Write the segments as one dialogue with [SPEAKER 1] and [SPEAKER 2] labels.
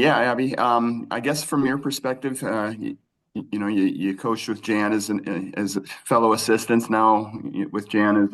[SPEAKER 1] Yeah, Abby. I guess from your perspective, you coached with Jan as fellow assistants now with Jan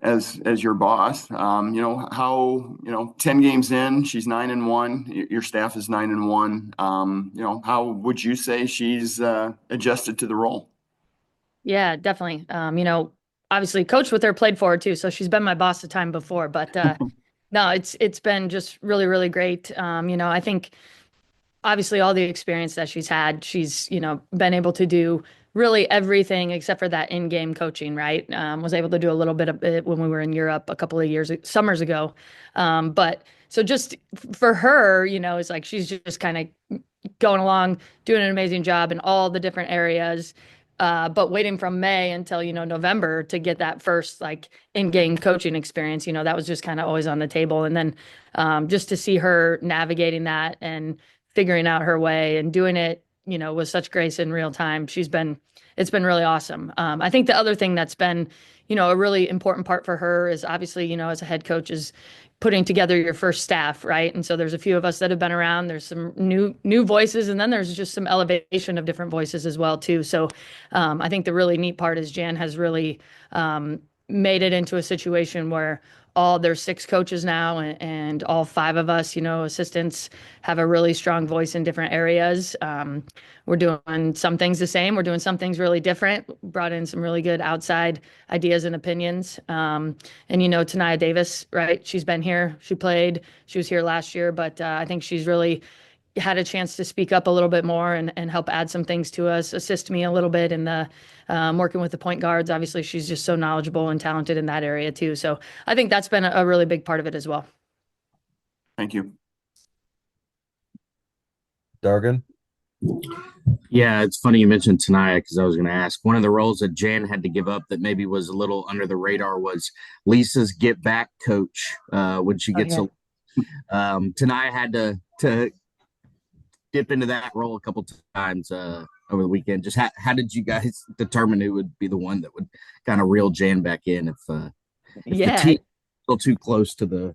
[SPEAKER 1] as your boss. How 10 games in, she's 9-1. Your staff is 9-1. How would you say she's adjusted to the role?
[SPEAKER 2] Yeah, definitely. Obviously coached with her, played for her too, so she's been my boss a time before. But no, it's been just really, really great. I think obviously all the experience that she's had, she's, been able to do really everything except for that in-game coaching, right? Was able to do a little bit of it when we were in Europe a couple of summers ago. But so just for her, it's like she's just kind of going along, doing an amazing job in all the different areas. But waiting from May until, November to get that first like in-game coaching experience, that was just kind of always on the table. And then just to see her navigating that and figuring out her way and doing it, with such grace in real time, it's been really awesome. I think the other thing that's been, a really important part for her is obviously, as a head coach is putting together your first staff, right? And so there's a few of us that have been around. There's some new voices, and then there's just some elevation of different voices as well too. So I think the really neat part is Jan has really made it into a situation where there's six coaches now, and all five of us, assistants, have a really strong voice in different areas. We're doing some things the same. We're doing some things really different. Brought in some really good outside ideas and opinions. And Tanaya Davis, right? She's been here. She played. She was here last year, but I think she's really had a chance to speak up a little bit more and help add some things to us, assist me a little bit in the working with the point guards. Obviously, she's just so knowledgeable and talented in that area too. So I think that's been a really big part of it as well.
[SPEAKER 1] Thank you.
[SPEAKER 3] Dargan?
[SPEAKER 4] Yeah, it's funny you mentioned Tanaya because I was going to ask. One of the roles that Jan had to give up that maybe was a little under the radar was Lisa's get back coach when she
[SPEAKER 2] Oh,
[SPEAKER 4] gets
[SPEAKER 2] yeah.
[SPEAKER 4] Tanaya had to dip into that role a couple times over the weekend. Just how did you guys determine who would be the one that would kind of reel Jan back in if the
[SPEAKER 2] Yeah.
[SPEAKER 4] team is still too close to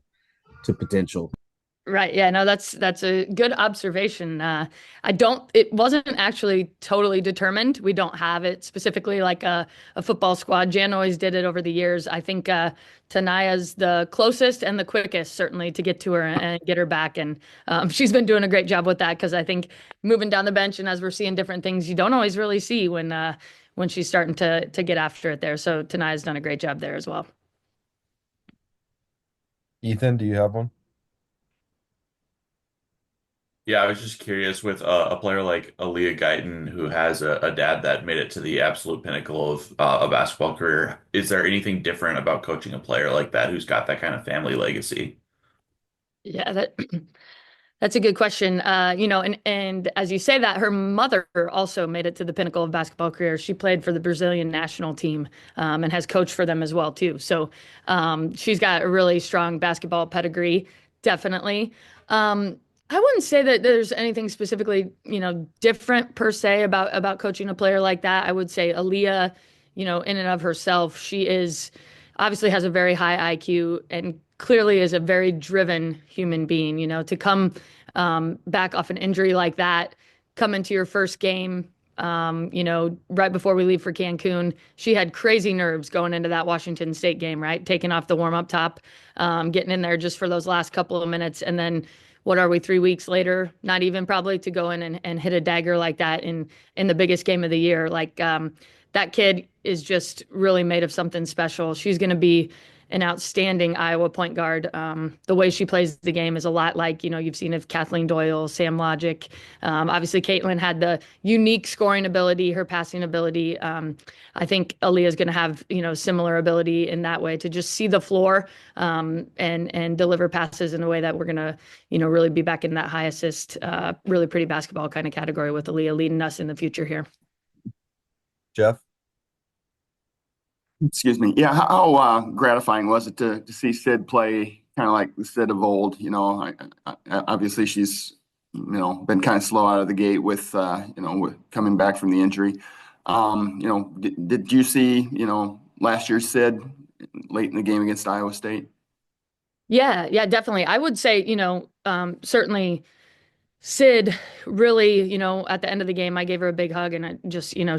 [SPEAKER 4] potential?
[SPEAKER 2] Right. Yeah, no, that's a good observation. It wasn't actually totally determined. We don't have it specifically like a football squad. Jan always did it over the years. I think Tanaya's the closest and the quickest, certainly, to get to her and get her back. And she's been doing a great job with that because I think moving down the bench and as we're seeing different things, you don't always really see when she's starting to get after it there. So Tanaya's done a great job there as well.
[SPEAKER 3] Ethan, do you have one?
[SPEAKER 5] Yeah, I was just curious with a player like Aaliyah Guyton, who has a dad that made it to the absolute pinnacle of a basketball career. Is there anything different about coaching a player like that who's got that kind of family legacy?
[SPEAKER 2] Yeah, that's a good question. And as you say that, her mother also made it to the pinnacle of basketball career. She played for the Brazilian national team, and has coached for them as well too. So she's got a really strong basketball pedigree, definitely. I wouldn't say that there's anything specifically, different per se about coaching a player like that. I would say Aaliyah, in and of herself, she is obviously has a very high IQ and clearly is a very driven human being. To come back off an injury like that, come into your first game, right before we leave for Cancun, she had crazy nerves going into that Washington State game, right? Taking off the warm up top, getting in there just for those last couple of minutes. And then what are we, 3 weeks later? Not even probably to go in and hit a dagger like that in the biggest game of the year. Like that kid is just really made of something special. She's going to be an outstanding Iowa point guard. The way she plays the game is a lot like, you've seen of Kathleen Doyle, Sam Logic. Obviously, Caitlin had the unique scoring ability, her passing ability. I think Aaliyah is going to have, similar ability in that way to just see the floor and deliver passes in a way that we're going to, really be back in that high assist, really pretty basketball kind of category with Aaliyah leading us in the future here.
[SPEAKER 3] Jeff?
[SPEAKER 1] Excuse me. Yeah, how gratifying was it to see Sid play kind of like the Sid of old? Obviously she's been kind of slow out of the gate with with coming back from the injury. Did you see last year's Sid late in the game against Iowa State?
[SPEAKER 2] Yeah, definitely. I would say, certainly Sid really, at the end of the game, I gave her a big hug and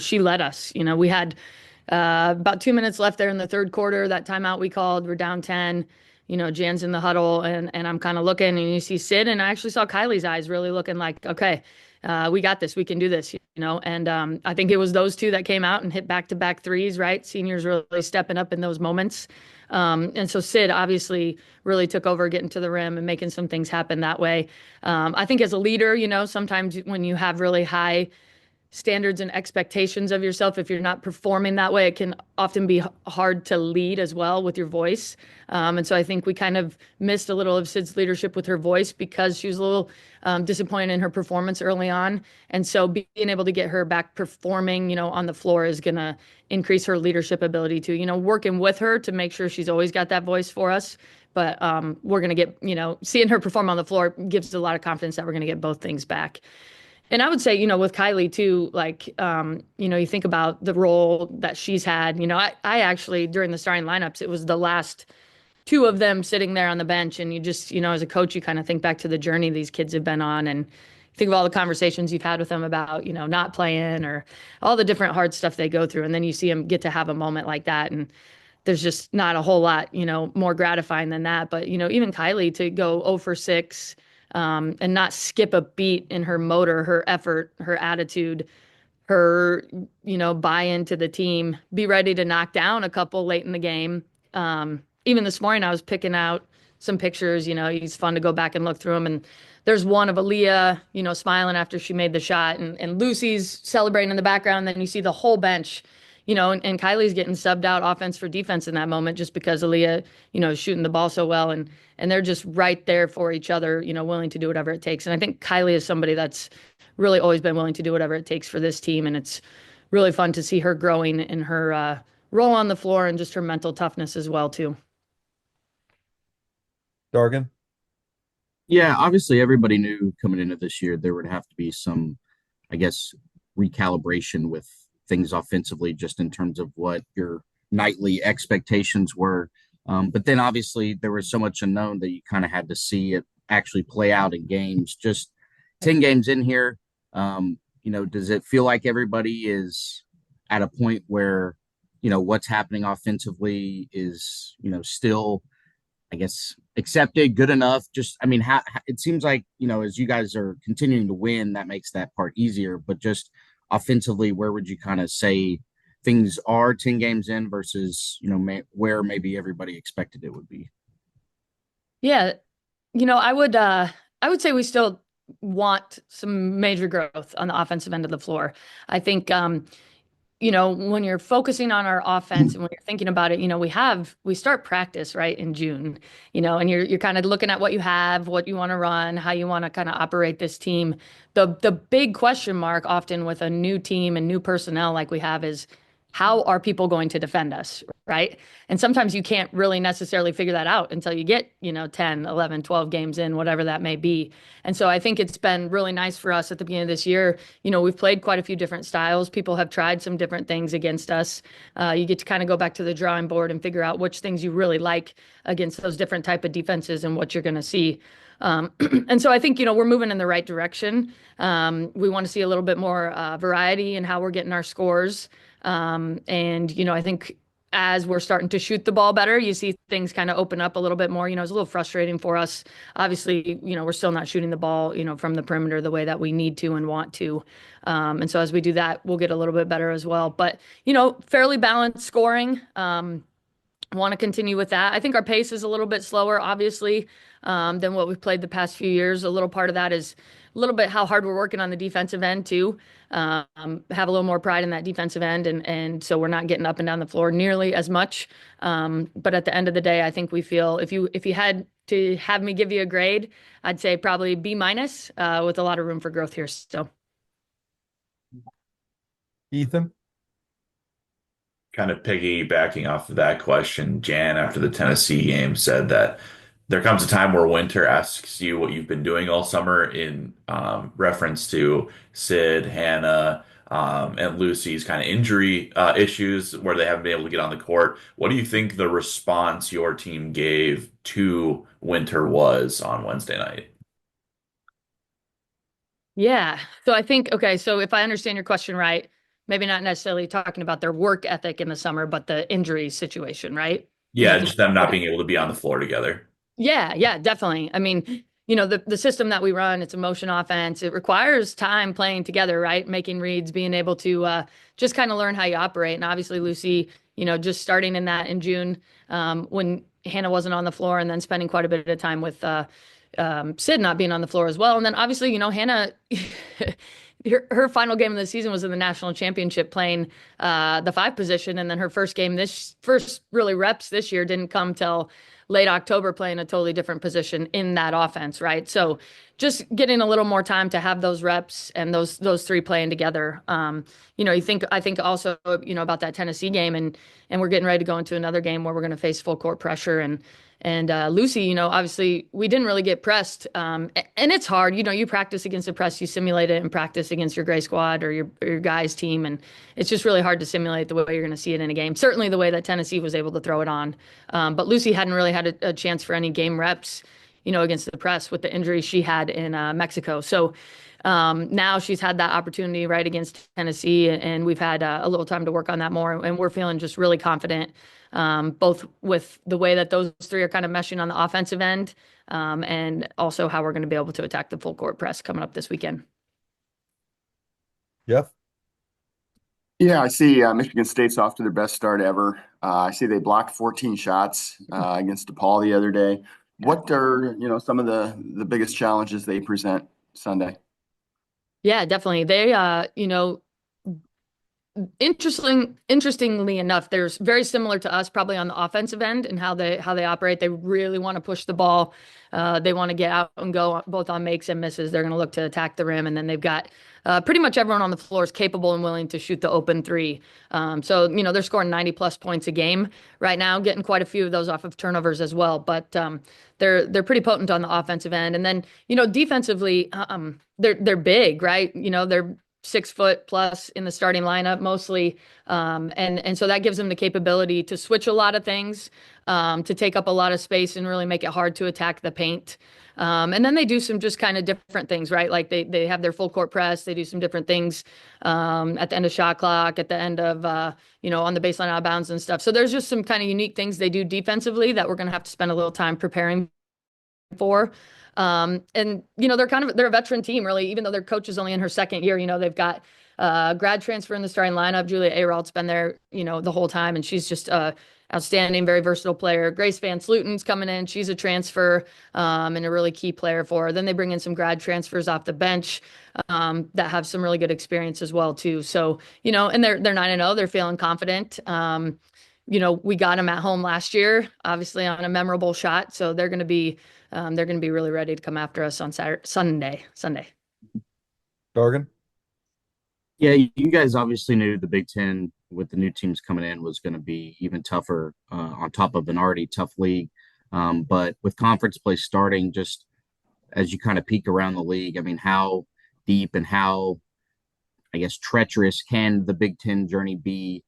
[SPEAKER 2] she led us. We had about 2 minutes left there in the third quarter. That timeout we called, we're down 10. Jan's in the huddle and I'm kind of looking and you see Sid and I actually saw Kylie's eyes really looking like, okay, we got this. We can do this, And I think it was those two that came out and hit back-to-back threes, right? Seniors really stepping up in those moments. And so Sid obviously really took over getting to the rim and making some things happen that way. I think as a leader, sometimes when you have really high standards and expectations of yourself, if you're not performing that way, it can often be hard to lead as well with your voice. And so I think we kind of missed a little of Sid's leadership with her voice because she was a little disappointed in her performance early on. And so being able to get her back performing, on the floor is going to increase her leadership ability to, working with her to make sure she's always got that voice for us. But we're going to get, seeing her perform on the floor gives us a lot of confidence that we're going to get both things back. And I would say, with Kylie too, like, you think about the role that she's had. I actually, during the starting lineups, it was the last two of them sitting there on the bench. And you just, as a coach, you kind of think back to the journey these kids have been on and think of all the conversations you've had with them about, not playing or all the different hard stuff they go through. And then you see them get to have a moment like that. And there's just not a whole lot, more gratifying than that. But, even Kylie to go 0 for 6 and not skip a beat in her motor, her effort, her attitude, her, buy into the team, be ready to knock down a couple late in the game. Even this morning, I was picking out some pictures, it's fun to go back and look through them. And there's one of Aaliyah, smiling after she made the shot and Lucy's celebrating in the background. Then you see the whole bench, and Kylie's getting subbed out offense for defense in that moment just because Aaliyah, is shooting the ball so well. And they're just right there for each other, willing to do whatever it takes. And I think Kylie is somebody that's really always been willing to do whatever it takes for this team. And it's really fun to see her growing in her role on the floor and just her mental toughness as well, too.
[SPEAKER 3] Dargan?
[SPEAKER 4] Yeah, obviously everybody knew coming into this year there would have to be some, I guess, recalibration with things offensively, just in terms of what your nightly expectations were. But then obviously there was so much unknown that you kind of had to see it actually play out in games. Just 10 games in here, does it feel like everybody is at a point where, what's happening offensively is, still, I guess, accepted, good enough? Just, I mean, how it seems like, as you guys are continuing to win, that makes that part easier. But just offensively, where would you kind of say things are 10 games in versus, where maybe everybody expected it would be?
[SPEAKER 2] Yeah, I would say we still want some major growth on the offensive end of the floor. I think when you're focusing on our offense and when you're thinking about it, we start practice right in June, and you're kind of looking at what you have, what you want to run, how you want to kind of operate this team. The big question mark often with a new team and new personnel like we have is how are people going to defend us, right? And sometimes you can't really necessarily figure that out until you get, 10, 11, 12 games in, whatever that may be. And so I think it's been really nice for us at the beginning of this year. We've played quite a few different styles. People have tried some different things against us. You get to kind of go back to the drawing board and figure out which things you really like against those different type of defenses and what you're going to see. And so I think, we're moving in the right direction. We want to see a little bit more variety in how we're getting our scores. I think as we're starting to shoot the ball better, you see things kind of open up a little bit more. It's a little frustrating for us. Obviously, we're still not shooting the ball, from the perimeter the way that we need to and want to. And so as we do that, we'll get a little bit better as well. But, fairly balanced scoring. Want to continue with that. I think our pace is a little bit slower, obviously, than what we've played the past few years. A little part of that is a little bit how hard we're working on the defensive end too. Have a little more pride in that defensive end, and so we're not getting up and down the floor nearly as much. But at the end of the day, I think we feel if you had to have me give you a grade, I'd say probably B minus, with a lot of room for growth here. So,
[SPEAKER 3] Ethan?
[SPEAKER 5] Kind of piggybacking off of that question, Jan, after the Tennessee game, said that there comes a time where Winter asks you what you've been doing all summer in reference to Sid, Hannah, and Lucy's kind of injury issues where they haven't been able to get on the court. What do you think the response your team gave to Winter was on Wednesday night?
[SPEAKER 2] Yeah. So I think, okay, so if I understand your question right, maybe not necessarily talking about their work ethic in the summer, but the injury situation, right? Is
[SPEAKER 5] Yeah,
[SPEAKER 2] that
[SPEAKER 5] just them not
[SPEAKER 2] okay?
[SPEAKER 5] being able to be on the floor together.
[SPEAKER 2] Yeah, yeah, definitely. I mean, the system that we run, it's a motion offense. It requires time playing together, right? Making reads, being able to just kind of learn how you operate. And obviously, Lucy, just starting in that in June, when Hannah wasn't on the floor, and then spending quite a bit of time with Sid not being on the floor as well. And then obviously, Hannah, her final game of the season was in the national championship playing the five position. And then her first really reps this year didn't come till late October playing a totally different position in that offense, right? So just getting a little more time to have those reps and those three playing together. I think also, about that Tennessee game, and we're getting ready to go into another game where we're going to face full court pressure. And Lucy, obviously we didn't really get pressed. And it's hard, you practice against the press, you simulate it and practice against your gray squad or your guys team. And it's just really hard to simulate the way you're going to see it in a game. Certainly the way that Tennessee was able to throw it on. But Lucy hadn't really had a chance for any game reps, against the press with the injury she had in Mexico. So now she's had that opportunity right against Tennessee, and we've had a little time to work on that more. And we're feeling just really confident, both with the way that those three are kind of meshing on the offensive end, and also how we're going to be able to attack the full court press coming up this weekend.
[SPEAKER 3] Jeff?
[SPEAKER 1] Yeah, I see Michigan State's off to their best start ever. I see they blocked 14 shots against DePaul the other day. What are, some of the biggest challenges they present Sunday?
[SPEAKER 2] Yeah, definitely. They, interestingly enough, they're very similar to us, probably on the offensive end and how they operate. They really want to push the ball. They want to get out and go both on makes and misses. They're going to look to attack the rim, and then they've got pretty much everyone on the floor is capable and willing to shoot the open three. So they're scoring 90 plus points a game right now, getting quite a few of those off of turnovers as well. But they're pretty potent on the offensive end, and then defensively, they're big, right? They're 6 foot plus in the starting lineup mostly. And so that gives them the capability to switch a lot of things, to take up a lot of space and really make it hard to attack the paint. And then they do some just kind of different things, right? Like they have their full court press. They do some different things at the end of shot clock, at the end of, on the baseline out of bounds and stuff. So there's just some kind of unique things they do defensively that we're going to have to spend a little time preparing for. And they're a veteran team, really, even though their coach is only in her second year. They've got grad transfer in the starting lineup. Julia Ayrault's been there, the whole time, and she's just outstanding, very versatile player. Grace Van Sluten's coming in. She's a transfer, and a really key player for her. Then they bring in some grad transfers off the bench that have some really good experience as well, too. So, and they're 9-0. They're feeling confident. We got them at home last year, obviously on a memorable shot. So they're going to be really ready to come after us on Sunday.
[SPEAKER 3] Dargan?
[SPEAKER 4] Yeah, you guys obviously knew the Big Ten with the new teams coming in was going to be even tougher, on top of an already tough league. But with conference play starting, just as you kind of peek around the league, I mean, how deep and how, I guess, treacherous can the Big Ten journey be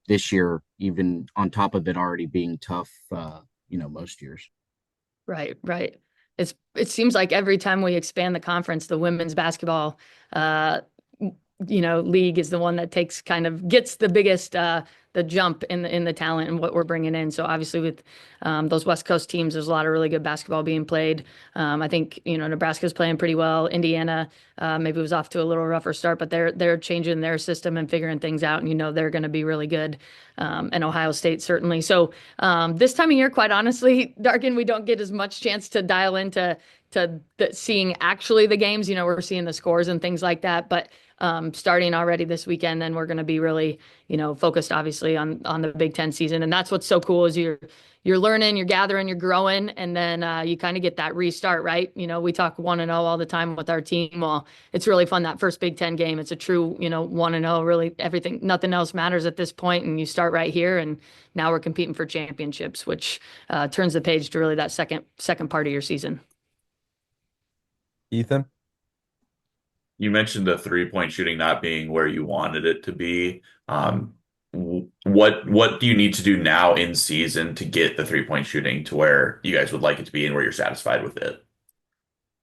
[SPEAKER 4] this year, even on top of it already being tough, most years?
[SPEAKER 2] Right. It seems like every time we expand the conference, the women's basketball, league is the one that gets the biggest, the jump in the talent and what we're bringing in. So obviously with those West Coast teams, there's a lot of really good basketball being played. I think Nebraska's playing pretty well. Indiana maybe was off to a little rougher start, but they're changing their system and figuring things out, and they're going to be really good. And Ohio State certainly. So this time of year, quite honestly, Darkin, we don't get as much chance to dial into seeing actually the games. We're seeing the scores and things like that, but starting already this weekend, then we're going to be really, focused obviously on the Big Ten season. And that's what's so cool is you're learning, you're gathering, you're growing, and then you kind of get that restart, right? We talk 1-0 all the time with our team. Well, it's really fun, that first Big Ten game. It's a true, 1-0, really everything, nothing else matters at this point, and you start right here, and now we're competing for championships, which turns the page to really that second part of your season.
[SPEAKER 3] Ethan?
[SPEAKER 5] You mentioned the 3-point shooting not being where you wanted it to be. What do you need to do now in season to get the 3-point shooting to where you guys would like it to be and where you're satisfied with it?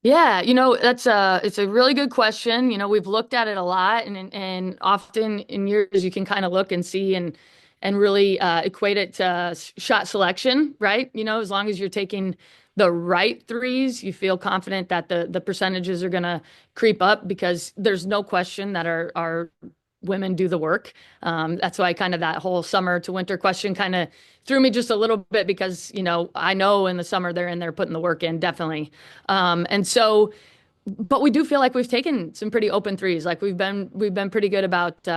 [SPEAKER 2] Yeah, it's a really good question. We've looked at it a lot, and often in years you can kind of look and see and really equate it to shot selection, right? As long as you're taking the right threes, you feel confident that the percentages are going to creep up because there's no question that our women do the work. That's why kind of that whole summer to winter question kind of threw me just a little bit because, I know in the summer they're in there putting the work in, definitely. And so, but we do feel like we've taken some pretty open threes. Like we've been pretty good about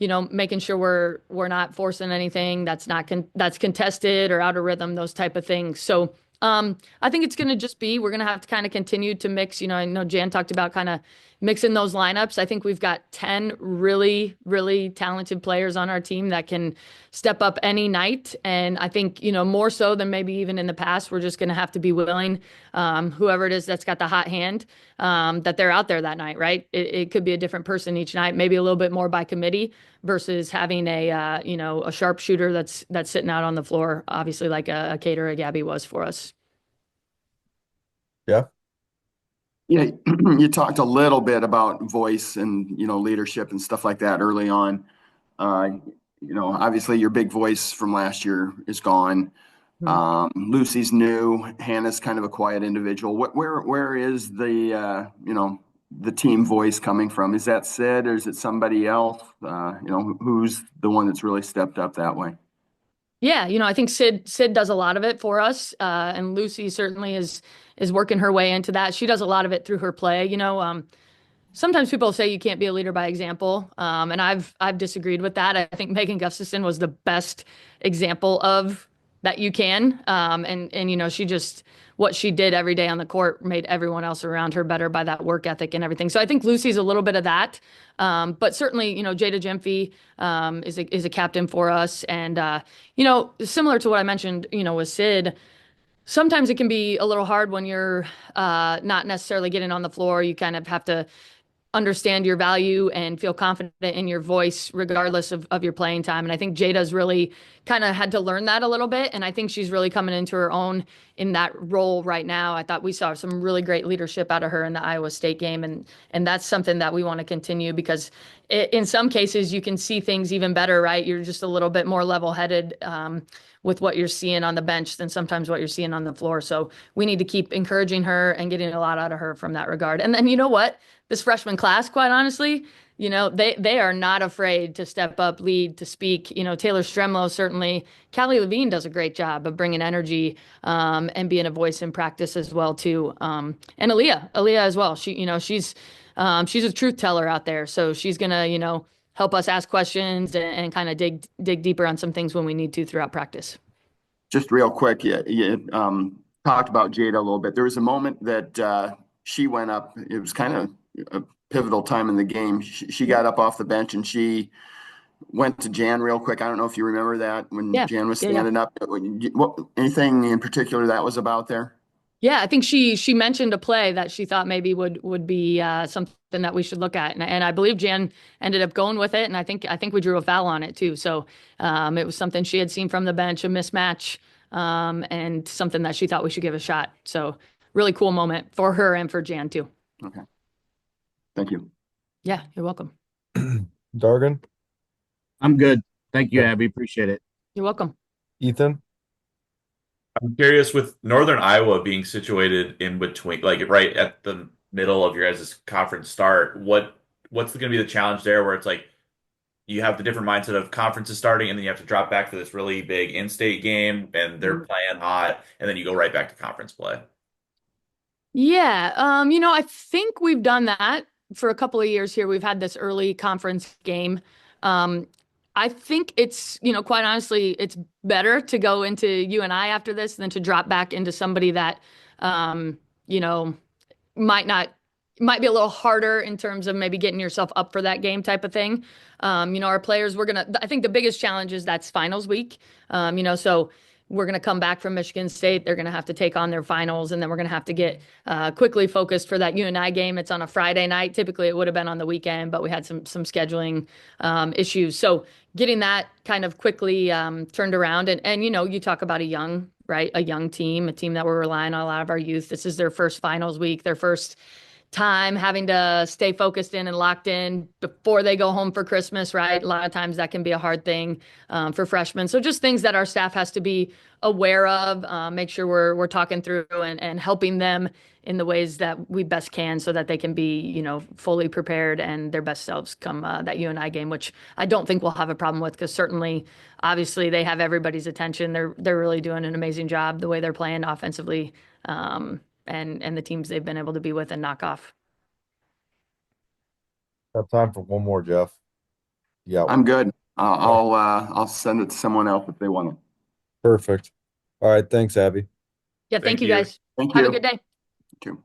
[SPEAKER 2] making sure we're not forcing anything that's not that's contested or out of rhythm, those type of things. So I think it's going to just be we're going to have to kind of continue to mix. I know Jan talked about kind of mixing those lineups. I think we've got 10 really, really talented players on our team that can step up any night. And I think, more so than maybe even in the past, we're just going to have to be willing, whoever it is that's got the hot hand, that they're out there that night, right? It could be a different person each night, maybe a little bit more by committee versus having a sharpshooter that's sitting out on the floor, obviously like a Kate or a Gabby was for us.
[SPEAKER 3] Jeff?
[SPEAKER 1] Yeah, you talked a little bit about voice and, leadership and stuff like that early on. Uh, Obviously your big voice from last year is gone. Lucy's new. Hannah's kind of a quiet individual. Where is the team voice coming from? Is that Sid or is it somebody else? Who's the one that's really stepped up that way?
[SPEAKER 2] Yeah, I think Sid does a lot of it for us, and Lucy certainly is working her way into that. She does a lot of it through her play. Sometimes people say you can't be a leader by example, and I've disagreed with that. I think Megan Gustafson was the best example of that you can, and she just what she did every day on the court made everyone else around her better by that work ethic and everything. So I think Lucy's a little bit of that, but certainly Jada Gemfe is a captain for us, and similar to what I mentioned, with Sid. Sometimes it can be a little hard when you're not necessarily getting on the floor. You kind of have to understand your value and feel confident in your voice regardless of your playing time. And I think Jada's really kind of had to learn that a little bit. And I think she's really coming into her own in that role right now. I thought we saw some really great leadership out of her in the Iowa State game. And that's something that we want to continue because in some cases you can see things even better, right? You're just a little bit more level-headed with what you're seeing on the bench than sometimes what you're seeing on the floor. So we need to keep encouraging her and getting a lot out of her from that regard. And then you know what? This freshman class, quite honestly, they are not afraid to step up, lead, to speak. Taylor Stremlow certainly. Callie Levine does a great job of bringing energy and being a voice in practice as well too. And Aaliyah as well. She's a truth teller out there, so she's gonna help us ask questions and kind of dig deeper on some things when we need to throughout practice.
[SPEAKER 1] Just real quick, you talked about Jada a little bit. There was a moment that she went up. It was kind of a pivotal time in the game. She got up off the bench and she went to Jan real quick. I don't know if you remember that when Jan was standing up. Anything in particular that was about there?
[SPEAKER 2] Yeah, I think she mentioned a play that she thought maybe would be something that we should look at, and I believe Jan ended up going with it, and I think we drew a foul on it too. So it was something she had seen from the bench, a mismatch, and something that she thought we should give a shot. So really cool moment for her and for Jan too.
[SPEAKER 1] Okay, thank you.
[SPEAKER 2] Yeah, you're welcome.
[SPEAKER 3] Dargan?
[SPEAKER 4] I'm good. Thank you, Abby. Appreciate it.
[SPEAKER 2] You're welcome.
[SPEAKER 3] Ethan?
[SPEAKER 5] I'm curious with Northern Iowa being situated in between, like right at the middle of your guys' conference start, what's going to be the challenge there where it's like you have the different mindset of conferences starting and then you have to drop back for this really big in-state game and they're playing hot and then you go right back to conference play?
[SPEAKER 2] Yeah, I think we've done that for a couple of years here. We've had this early conference game. I think it's, quite honestly, it's better to go into UNI after this than to drop back into somebody that, might be a little harder in terms of maybe getting yourself up for that game type of thing. Our players, I think the biggest challenge is that's finals week. So we're going to come back from Michigan State. They're going to have to take on their finals, and then we're going to have to get quickly focused for that UNI game. It's on a Friday night. Typically, it would have been on the weekend, but we had some scheduling issues. So getting that kind of quickly turned around. And you talk about a young right? A young team, a team that we're relying on a lot of our youth. This is their first finals week, their first time having to stay focused in and locked in before they go home for Christmas, right? A lot of times that can be a hard thing for freshmen. So just things that our staff has to be aware of, make sure we're talking through and helping them in the ways that we best can so that they can be, you know, fully prepared and their best selves come that UNI game, which I don't think we'll have a problem with because certainly, obviously, they have everybody's attention. They're really doing an amazing job the way they're playing offensively. And the teams they've been able to be with and knock off.
[SPEAKER 3] Have time for one more, Jeff. Yeah,
[SPEAKER 1] I'm good. I'll send it to someone else if they want it.
[SPEAKER 3] perfect. All right, thanks, Abby.
[SPEAKER 2] Yeah, thank
[SPEAKER 5] Thank
[SPEAKER 2] you
[SPEAKER 5] you.
[SPEAKER 2] guys.
[SPEAKER 1] Thank
[SPEAKER 2] Have
[SPEAKER 1] you.
[SPEAKER 2] a good day.
[SPEAKER 1] You too.